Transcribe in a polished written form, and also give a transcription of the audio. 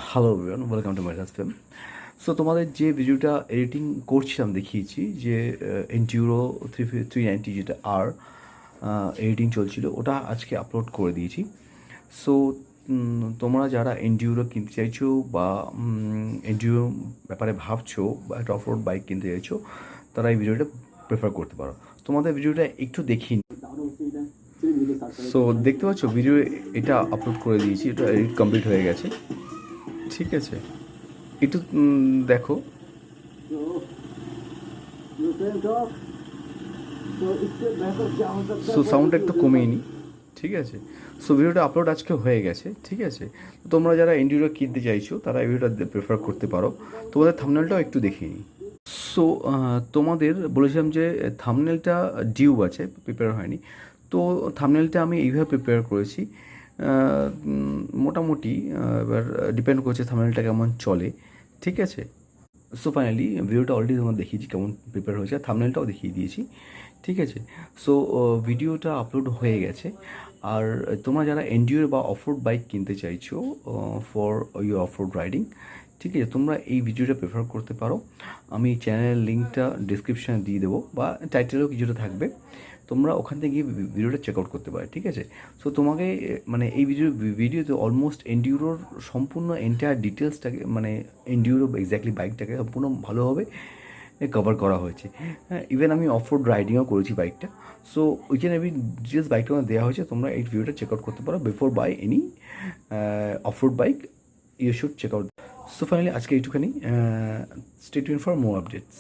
Hello everyone, welcome to my film. So তোমাদের যে ভিডিওটা এডিটিং করছিলাম দেখিয়েছি যে এনটিউরো 390 যেটা আর এডিটিং চলছিল, ওটা আজকে আপলোড করে দিয়েছি। সো তোমরা যারা এনডিউরো কিনতে চাইছো বা এনডিউরো ব্যাপারে ভাবছো বা একটা অফ রোড বাইক কিনতে চাইছো, তারা এই ভিডিওটা প্রেফার করতে পারো। তোমাদের ভিডিওটা একটু দেখি। সো দেখতে পাচ্ছ ভিডিও এটা আপলোড করে দিয়েছি, এটা এডিট কমপ্লিট হয়ে গেছে, ঠিক আছে। একটু দেখো। সো সাউন্ডটা একটু কমিয়ে নিই, ঠিক আছে। সো ভিডিওটা আপলোড আজকে হয়ে গেছে, ঠিক আছে। তোমরা যারা এন্ডিউরো কিনতে চাইছো তারা এই ভিডিওটা প্রেফার করতে পারো। তোমাদের থাম্বনেলটাও একটু দেখিয়ে নিই। সো তোমাদের বলেছিলাম যে থাম্বনেলটা ডিউ আছে, প্রিপেয়ার হয়নি। তো থাম্বনেলটা আমি এইভাবে প্রিপেয়ার করেছি। মোটামুটি এবার ডিপেন্ড করছে থাম্বনেলটা কেমন চলে, ঠিক আছে। সো ফাইনালি ভিডিওটা অলরেডি তোমার দেখিয়েছি কেমন প্রিপেয়ার হয়েছে, থাম্বনেলটাও দেখিয়ে দিয়েছি, ঠিক আছে। সো ভিডিওটা আপলোড হয়ে গেছে। আর তোমরা যারা এনডিওর বা অফরোড বাইক কিনতে চাইছো ফর ইউর অফরোড রাইডিং, ঠিক আছে, তোমরা এই ভিডিওটা প্রেফার করতে পারো। আমি চ্যানেলের লিঙ্কটা ডিসক্রিপশানে দিয়ে দেবো বা টাইটেলেও কিছুটা থাকবে, তোমরা ওখান থেকে গিয়ে ভিডিওটা চেক আউট করতে পারো, ঠিক আছে। সো তোমাকে মানে এই ভিডিওতে অলমোস্ট এনডিউরোর সম্পূর্ণ এন্টায়ার ডিটেলসটাকে, মানে এনডিউরো এক্স্যাক্টলি বাইকটাকে সম্পূর্ণ ভালোভাবে কভার করা হয়েছে। হ্যাঁ, ইভেন আমি অফ রোড রাইডিংও করেছি বাইকটা। সো ওইখানে আমি ডিটেলস বাইকটা আমার দেওয়া হয়েছে, তোমরা এই ভিডিওটা চেক আউট করতে পারো before buy any off road bike, you should check out. So finally আজকে এইটুখানি। Stay tune for more updates.